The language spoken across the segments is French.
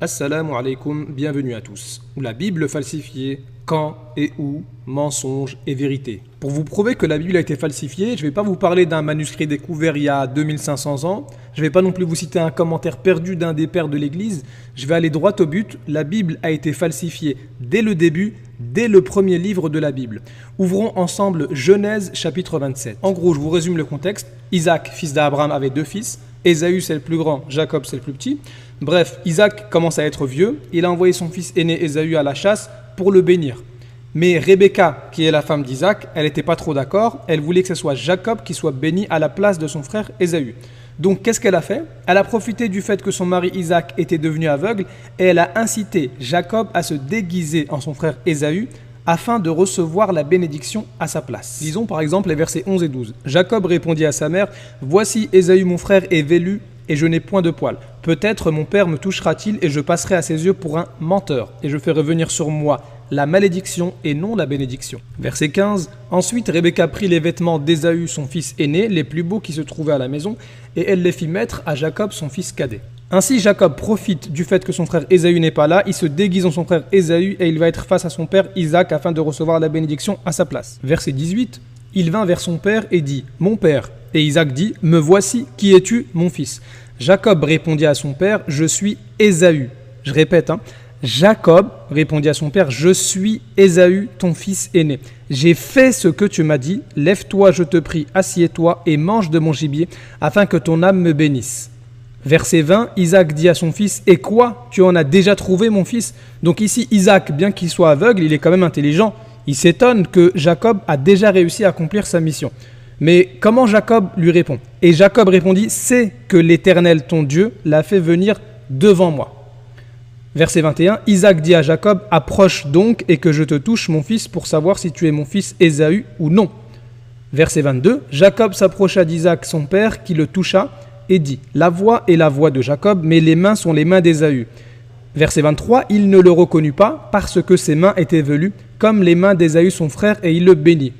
Assalamu alaikum, bienvenue à tous. La Bible falsifiée, quand et où, mensonge et vérité. Pour vous prouver que la Bible a été falsifiée, je ne vais pas vous parler d'un manuscrit découvert il y a 2500 ans, je ne vais pas non plus vous citer un commentaire perdu d'un des pères de l'Église, je vais aller droit au but. La Bible a été falsifiée dès le début, dès le premier livre de la Bible. Ouvrons ensemble Genèse chapitre 27. En gros, je vous résume le contexte. Isaac, fils d'Abraham, avait deux fils. Ésaü c'est le plus grand, Jacob c'est le plus petit. Bref, Isaac commence à être vieux. Il a envoyé son fils aîné Ésaü à la chasse pour le bénir. Mais Rebecca, qui est la femme d'Isaac, elle n'était pas trop d'accord. Elle voulait que ce soit Jacob qui soit béni à la place de son frère Ésaü. Donc qu'est-ce qu'elle a fait? Elle a profité du fait que son mari Isaac était devenu aveugle et elle a incité Jacob à se déguiser en son frère Ésaü afin de recevoir la bénédiction à sa place. Lisons par exemple les versets 11 et 12. Jacob répondit à sa mère: « Voici Ésaü mon frère est velu et je n'ai point de poils. Peut-être mon père me touchera-t-il et je passerai à ses yeux pour un menteur et je ferai venir sur moi la malédiction et non la bénédiction. » Verset 15. Ensuite Rebecca prit les vêtements d'Ésaü son fils aîné, les plus beaux qui se trouvaient à la maison, et elle les fit mettre à Jacob son fils cadet. Ainsi Jacob profite du fait que son frère Ésaü n'est pas là, il se déguise en son frère Ésaü et il va être face à son père Isaac afin de recevoir la bénédiction à sa place. Verset 18. Il vint vers son père et dit: « Mon père. » Et Isaac dit: « Me voici, qui es-tu, mon fils ?» Jacob répondit à son père: « Je suis Ésaü. » Je répète, Jacob répondit à son père: « Je suis Ésaü, ton fils aîné. J'ai fait ce que tu m'as dit. Lève-toi, je te prie, assieds-toi et mange de mon gibier, afin que ton âme me bénisse. » Verset 20, Isaac dit à son fils: « Et quoi? Tu en as déjà trouvé, mon fils ?» Donc ici, Isaac, bien qu'il soit aveugle, il est quand même intelligent. Il s'étonne que Jacob a déjà réussi à accomplir sa mission. Mais comment Jacob lui répond? Et Jacob répondit: « C'est que l'Éternel, ton Dieu, l'a fait venir devant moi. » Verset 21, Isaac dit à Jacob: « Approche donc et que je te touche, mon fils, pour savoir si tu es mon fils Ésaü ou non. » Verset 22, Jacob s'approcha d'Isaac, son père, qui le toucha et dit: « La voix est la voix de Jacob, mais les mains sont les mains d'Ésaü. » Verset 23, il ne le reconnut pas parce que ses mains étaient velues comme les mains d'Ésaü son frère et il le bénit.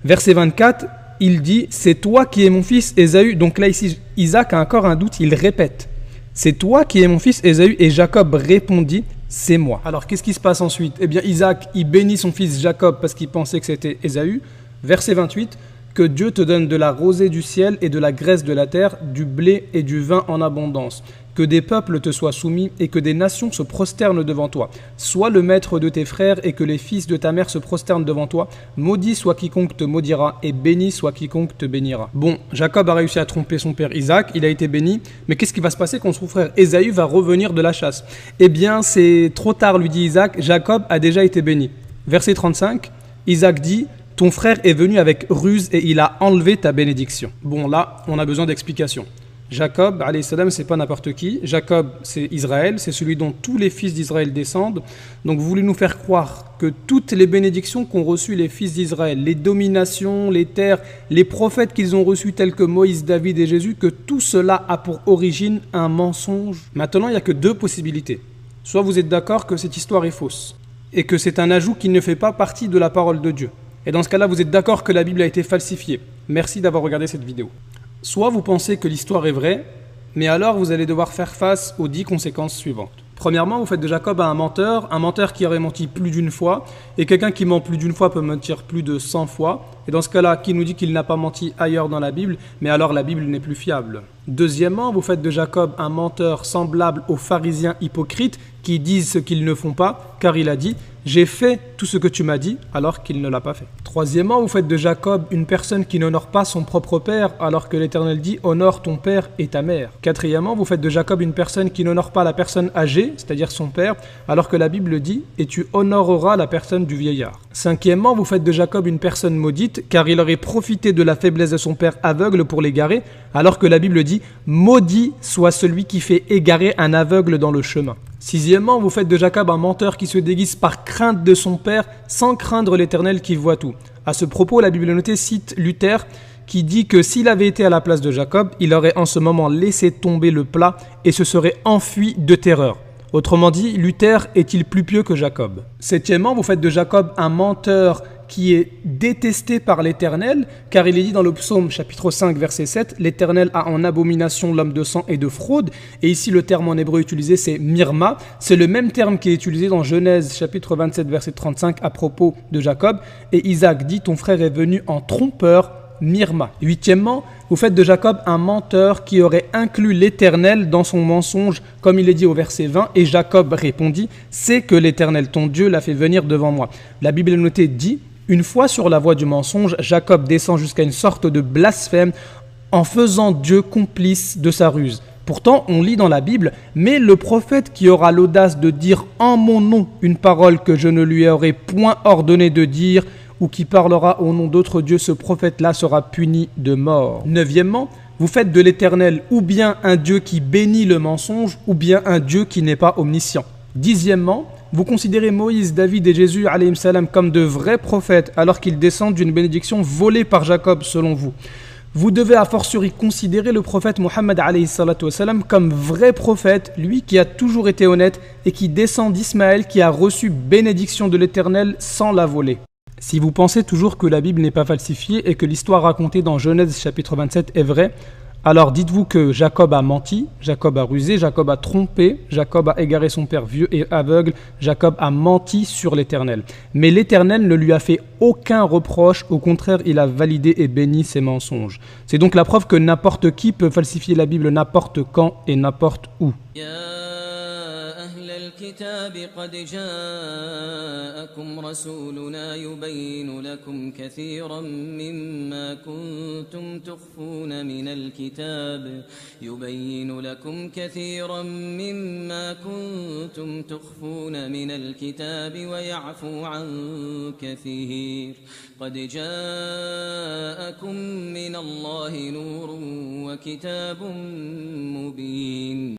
Verset 24, il dit: « C'est toi qui es mon fils Ésaü. » Donc là ici, Isaac a encore un doute, il répète: « C'est toi qui es mon fils Ésaü. » Et Jacob répondit: « C'est moi. » Alors qu'est-ce qui se passe ensuite? Eh bien Isaac, il bénit son fils Jacob parce qu'il pensait que c'était Ésaü. Verset 28, que Dieu te donne de la rosée du ciel et de la graisse de la terre, du blé et du vin en abondance. Que des peuples te soient soumis et que des nations se prosternent devant toi. Sois le maître de tes frères et que les fils de ta mère se prosternent devant toi. Maudit soit quiconque te maudira et béni soit quiconque te bénira. Bon, Jacob a réussi à tromper son père Isaac, il a été béni. Mais qu'est-ce qui va se passer quand son frère Ésaü va revenir de la chasse? Eh bien, c'est trop tard, lui dit Isaac, Jacob a déjà été béni. Verset 35, Isaac dit: « Ton frère est venu avec ruse et il a enlevé ta bénédiction. » Bon, là, on a besoin d'explications. Jacob, alayhi salam, c'est pas n'importe qui. Jacob, c'est Israël, c'est celui dont tous les fils d'Israël descendent. Donc vous voulez nous faire croire que toutes les bénédictions qu'ont reçues les fils d'Israël, les dominations, les terres, les prophètes qu'ils ont reçus tels que Moïse, David et Jésus, que tout cela a pour origine un mensonge? Maintenant, il n'y a que deux possibilités. Soit vous êtes d'accord que cette histoire est fausse et que c'est un ajout qui ne fait pas partie de la parole de Dieu. Et dans ce cas-là, vous êtes d'accord que la Bible a été falsifiée. Merci d'avoir regardé cette vidéo. Soit vous pensez que l'histoire est vraie, mais alors vous allez devoir faire face aux 10 conséquences suivantes. Premièrement, vous faites de Jacob un menteur qui aurait menti plus d'une fois, et quelqu'un qui ment plus d'une fois peut mentir plus de 100 fois. Et dans ce cas-là, qui nous dit qu'il n'a pas menti ailleurs dans la Bible, mais alors la Bible n'est plus fiable. Deuxièmement, vous faites de Jacob un menteur semblable aux pharisiens hypocrites qui disent ce qu'ils ne font pas, car il a dit: « J'ai fait tout ce que tu m'as dit », alors qu'il ne l'a pas fait. Troisièmement, vous faites de Jacob une personne qui n'honore pas son propre père, alors que l'Éternel dit: « Honore ton père et ta mère ». Quatrièmement, vous faites de Jacob une personne qui n'honore pas la personne âgée, c'est-à-dire son père, alors que la Bible dit: « Et tu honoreras la personne du vieillard ». Cinquièmement, vous faites de Jacob une personne maudite, car il aurait profité de la faiblesse de son père aveugle pour l'égarer, alors que la Bible dit: « Maudit soit celui qui fait égarer un aveugle dans le chemin ». Sixièmement, vous faites de Jacob un menteur qui se déguise par crainte de son père, sans craindre l'Éternel qui voit tout. À ce propos, la Bible notée cite Luther, qui dit que s'il avait été à la place de Jacob, il aurait en ce moment laissé tomber le plat et se serait enfui de terreur. Autrement dit, Luther est-il plus pieux que Jacob? Septièmement, vous faites de Jacob un menteur qui est détesté par l'Éternel, car il est dit dans le psaume chapitre 5 verset 7, l'Éternel a en abomination l'homme de sang et de fraude, et ici le terme en hébreu utilisé c'est mirma, c'est le même terme qui est utilisé dans Genèse chapitre 27 verset 35 à propos de Jacob, et Isaac dit ton frère est venu en trompeur, mirma. Huitièmement, vous faites de Jacob un menteur qui aurait inclus l'Éternel dans son mensonge, comme il est dit au verset 20, et Jacob répondit, c'est que l'Éternel ton Dieu l'a fait venir devant moi. La Bible notée dit, une fois sur la voie du mensonge, Jacob descend jusqu'à une sorte de blasphème en faisant Dieu complice de sa ruse. Pourtant, on lit dans la Bible, mais le prophète qui aura l'audace de dire en mon nom une parole que je ne lui aurais point ordonné de dire, ou qui parlera au nom d'autres dieux, ce prophète-là sera puni de mort. Neuvièmement, vous faites de l'Éternel ou bien un Dieu qui bénit le mensonge, ou bien un Dieu qui n'est pas omniscient. Dixièmement, vous considérez Moïse, David et Jésus alayhim salam comme de vrais prophètes, alors qu'ils descendent d'une bénédiction volée par Jacob selon vous. Vous devez a fortiori considérer le prophète Mohammed alayhi salatu wassalam comme vrai prophète, lui qui a toujours été honnête et qui descend d'Ismaël, qui a reçu bénédiction de l'Éternel sans la voler. Si vous pensez toujours que la Bible n'est pas falsifiée et que l'histoire racontée dans Genèse chapitre 27 est vraie, alors dites-vous que Jacob a menti, Jacob a rusé, Jacob a trompé, Jacob a égaré son père vieux et aveugle, Jacob a menti sur l'Éternel. Mais l'Éternel ne lui a fait aucun reproche, au contraire il a validé et béni ses mensonges. C'est donc la preuve que n'importe qui peut falsifier la Bible n'importe quand et n'importe où. الكتاب قد جاءكم رسولنا يبين لكم كثيرا مما كنتم تخفون من الكتاب ويعفو عن كثير قد جاءكم من الله نور وكتاب مبين